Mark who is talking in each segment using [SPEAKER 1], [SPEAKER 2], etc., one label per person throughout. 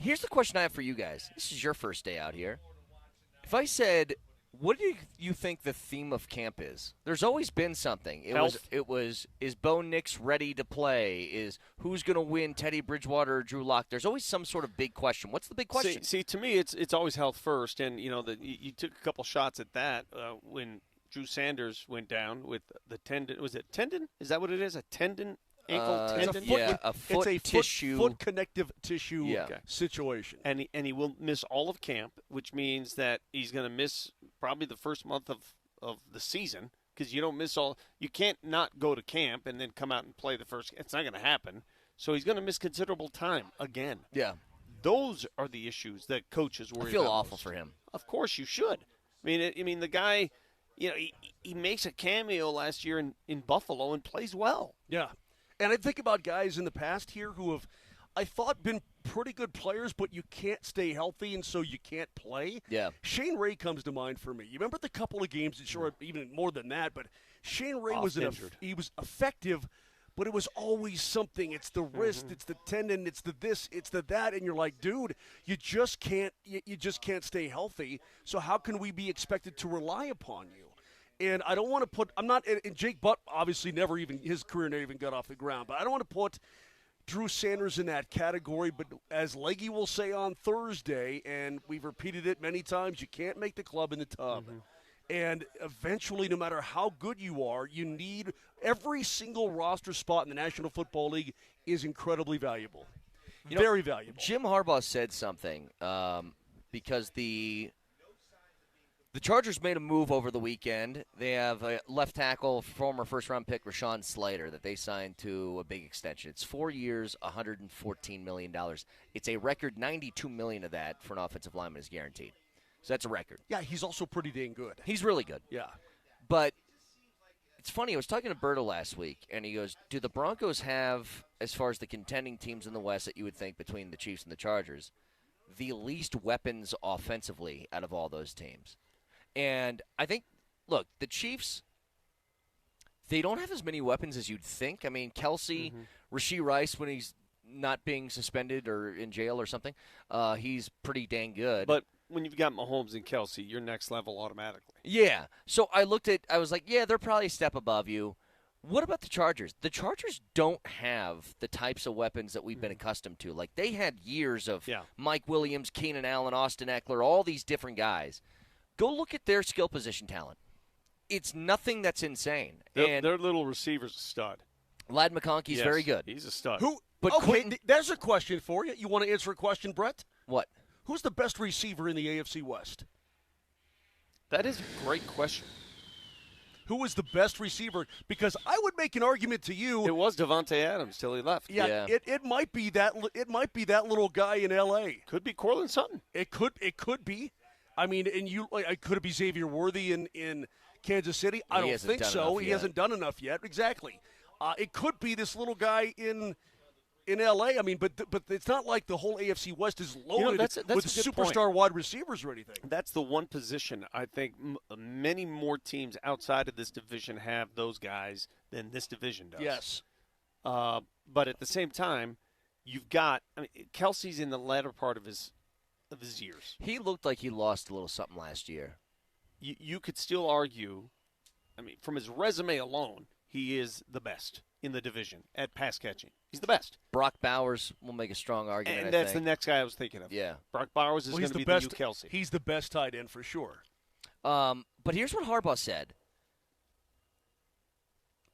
[SPEAKER 1] Here's the question I have for you guys. This is your first day out here. If I said, what do you think the theme of camp is? There's always been something. It was is Bo Nix ready to play? Is who's going to win, Teddy Bridgewater or Drew Lock? There's always some sort of big question. What's the big question?
[SPEAKER 2] See, to me, it's always health first, and you took a couple shots at that when Drew Sanders went down with the tendon. Was it tendon? Is that what it is? A tendon? Ankle tendon?
[SPEAKER 1] A foot tissue.
[SPEAKER 3] Foot connective tissue situation.
[SPEAKER 2] And he will miss all of camp, which means that he's going to miss probably the first month of the season because you don't miss all – you can't not go to camp and then come out and play the first – it's not going to happen. So he's going to miss considerable time again.
[SPEAKER 1] Yeah.
[SPEAKER 2] Those are the issues that coaches worry about.
[SPEAKER 1] I feel awful for him.
[SPEAKER 2] Of course you should. I mean the guy, he makes a cameo last year in Buffalo and plays well.
[SPEAKER 3] Yeah. And I think about guys in the past here who have, I thought, been pretty good players, but you can't stay healthy, and so you can't play.
[SPEAKER 1] Yeah.
[SPEAKER 3] Shane Ray comes to mind for me. You remember the couple of games, and sure, even more than that, but Shane Ray he was effective, but it was always something. It's the wrist, it's the tendon, it's the this, it's the that, and you're like, dude, you just can't stay healthy. So how can we be expected to rely upon you? And I don't want to and Jake Butt obviously his career never even got off the ground, but I don't want to put Drew Sanders in that category. But as Leggy will say on Thursday, and we've repeated it many times, you can't make the club in the tub. And eventually, no matter how good you are, you need every single roster spot in the National Football League is incredibly valuable. Very valuable.
[SPEAKER 1] Jim Harbaugh said something because the Chargers made a move over the weekend. They have a left tackle, former first-round pick Rashawn Slater, that they signed to a big extension. It's 4 years, $114 million. It's a record $92 million of that for an offensive lineman is guaranteed. So that's a record.
[SPEAKER 3] Yeah, he's also pretty dang good.
[SPEAKER 1] He's really good.
[SPEAKER 3] Yeah.
[SPEAKER 1] But it's funny. I was talking to Berto last week, and he goes, do the Broncos have, as far as the contending teams in the West that you would think between the Chiefs and the Chargers, the least weapons offensively out of all those teams? And I think, look, the Chiefs, they don't have as many weapons as you'd think. I mean, Kelsey, Rashee Rice, when he's not being suspended or in jail or something, he's pretty dang good.
[SPEAKER 2] But when you've got Mahomes and Kelsey, you're next level automatically.
[SPEAKER 1] Yeah. So I was like, yeah, they're probably a step above you. What about the Chargers? The Chargers don't have the types of weapons that we've been accustomed to. Like, they had years of Mike Williams, Keenan Allen, Austin Eckler, all these different guys. Go look at their skill position talent. It's nothing that's insane.
[SPEAKER 2] Their little receiver's a stud.
[SPEAKER 1] Ladd McConkey's very good.
[SPEAKER 2] He's a stud.
[SPEAKER 3] There's a question for you. You want to answer a question, Brett?
[SPEAKER 1] What?
[SPEAKER 3] Who's the best receiver in the AFC West?
[SPEAKER 2] That is a great question.
[SPEAKER 3] Who is the best receiver? Because I would make an argument to you.
[SPEAKER 2] It was Devontae Adams till he left.
[SPEAKER 3] Yeah. It might be that. It might be that little guy in L.A.
[SPEAKER 2] Could be Courtland Sutton.
[SPEAKER 3] It could be. I mean, could it be Xavier Worthy in Kansas City? I don't think so. He hasn't done enough yet. Exactly. It could be this little guy in L.A. I mean, but it's not like the whole AFC West is loaded
[SPEAKER 2] that's
[SPEAKER 3] with superstar wide receivers or anything.
[SPEAKER 2] That's the one position I think many more teams outside of this division have those guys than this division does.
[SPEAKER 3] Yes.
[SPEAKER 2] But at the same time, you've got Kelsey's in the latter part of his years.
[SPEAKER 1] He looked like he lost a little something last year.
[SPEAKER 2] You could still argue, from his resume alone, he is the best in the division at pass catching. He's the best.
[SPEAKER 1] Brock Bowers will make a strong argument,
[SPEAKER 2] and that's the next guy I was thinking of.
[SPEAKER 1] Yeah.
[SPEAKER 2] Brock Bowers is going to be the new Kelsey.
[SPEAKER 3] He's the best tight end for sure.
[SPEAKER 1] But here's what Harbaugh said.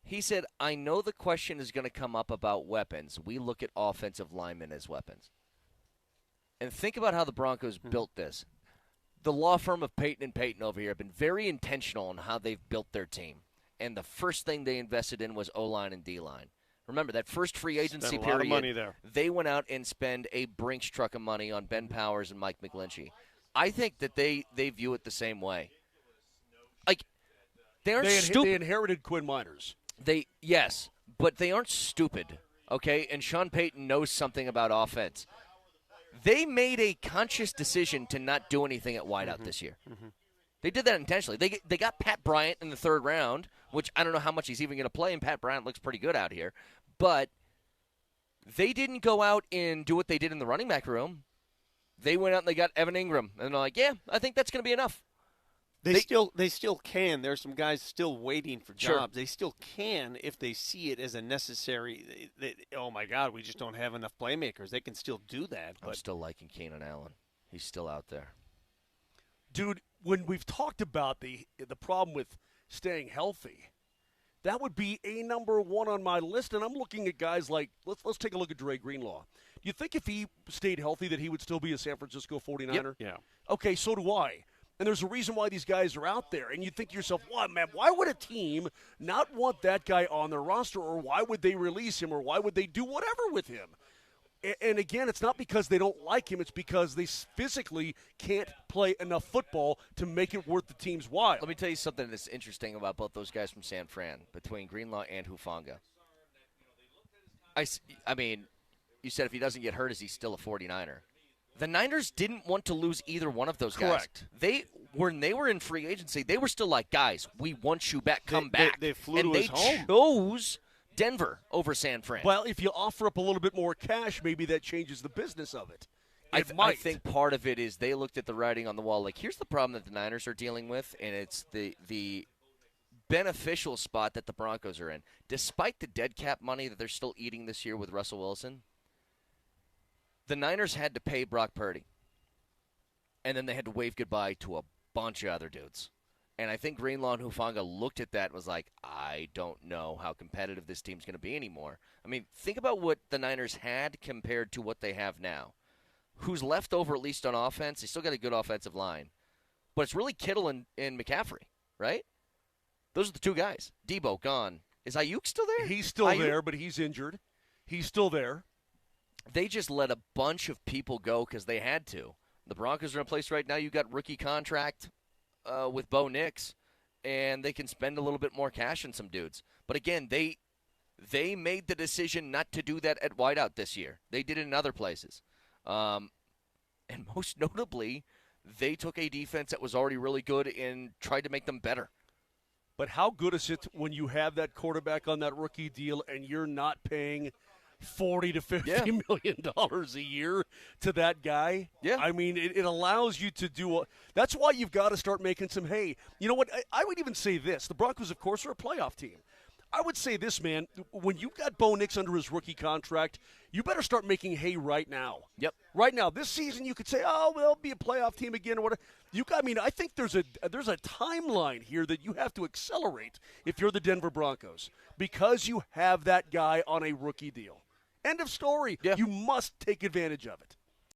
[SPEAKER 1] He said, I know the question is going to come up about weapons. We look at offensive linemen as weapons. And think about how the Broncos built this. The law firm of Payton and Paton over here have been very intentional in how they've built their team. And the first thing they invested in was O-line and D-line. Remember, that first free agency period,
[SPEAKER 2] a lot of money there.
[SPEAKER 1] They went out and spent a Brinks truck of money on Ben Powers and Mike McGlinchey. I think that they view it the same way. Like, they aren't stupid.
[SPEAKER 3] They inherited Quinn Miners.
[SPEAKER 1] Yes, but they aren't stupid, okay? And Sean Payton knows something about offense. They made a conscious decision to not do anything at wideout this year. They did that intentionally. They got Pat Bryant in the third round, which I don't know how much he's even going to play, and Pat Bryant looks pretty good out here. But they didn't go out and do what they did in the running back room. They went out and they got Evan Ingram, and they're like, yeah, I think that's going to be enough.
[SPEAKER 2] They still can. There's some guys still waiting for jobs.
[SPEAKER 1] Sure.
[SPEAKER 2] They still can if they see it as a necessary. Oh my God, we just don't have enough playmakers. They can still do that. But
[SPEAKER 1] I'm still liking Keenan Allen. He's still out there.
[SPEAKER 3] Dude, when we've talked about the problem with staying healthy, that would be a number one on my list. And I'm looking at guys like let's take a look at Dre Greenlaw. Do you think if he stayed healthy that he would still be a San Francisco 49er?
[SPEAKER 2] Yeah.
[SPEAKER 3] Okay, so do I. And there's a reason why these guys are out there. And you think to yourself, what, man, why would a team not want that guy on their roster, or why would they release him, or why would they do whatever with him? And again, it's not because they don't like him. It's because they physically can't play enough football to make it worth the team's while.
[SPEAKER 1] Let me tell you something that's interesting about both those guys from San Fran, between Greenlaw and Hufanga. I mean, you said if he doesn't get hurt, is he still a 49er? The Niners didn't want to lose either one of those guys.
[SPEAKER 3] Correct.
[SPEAKER 1] When they were in free agency, they were still like, guys, we want you back, come back.
[SPEAKER 2] They flew
[SPEAKER 1] and
[SPEAKER 2] to his home.
[SPEAKER 1] They chose Denver over San Fran.
[SPEAKER 3] Well, if you offer up a little bit more cash, maybe that changes the business of it.
[SPEAKER 1] I think part of it is they looked at the writing on the wall. Like, here's the problem that the Niners are dealing with, and it's the beneficial spot that the Broncos are in. Despite the dead cap money that they're still eating this year with Russell Wilson, the Niners had to pay Brock Purdy, and then they had to wave goodbye to a bunch of other dudes. And I think Greenlaw and Hufanga looked at that and was like, I don't know how competitive this team's going to be anymore. I mean, think about what the Niners had compared to what they have now. Who's left over, at least on offense? They still got a good offensive line. But it's really Kittle and McCaffrey, right? Those are the two guys. Debo, gone. Is Ayuk still there?
[SPEAKER 3] He's still there, but he's injured. He's still there.
[SPEAKER 1] They just let a bunch of people go because they had to. The Broncos are in a place right now. You got rookie contract with Bo Nix, and they can spend a little bit more cash on some dudes. But again, they made the decision not to do that at wideout this year. They did it in other places. And most notably, they took a defense that was already really good and tried to make them better.
[SPEAKER 3] But how good is it when you have that quarterback on that rookie deal and you're not paying $40 to $50 million a year to that guy?
[SPEAKER 1] Yeah.
[SPEAKER 3] I mean, it allows you to do that's why you've got to start making some hay. You know what? I would even say this. The Broncos, of course, are a playoff team. I would say this, man. When you've got Bo Nix under his rookie contract, you better start making hay right now.
[SPEAKER 1] Yep.
[SPEAKER 3] Right now. This season, you could say, oh, they'll be a playoff team again or whatever. I mean, I think there's a timeline here that you have to accelerate if you're the Denver Broncos because you have that guy on a rookie deal. End of story.
[SPEAKER 1] Yeah.
[SPEAKER 3] You must take advantage of it.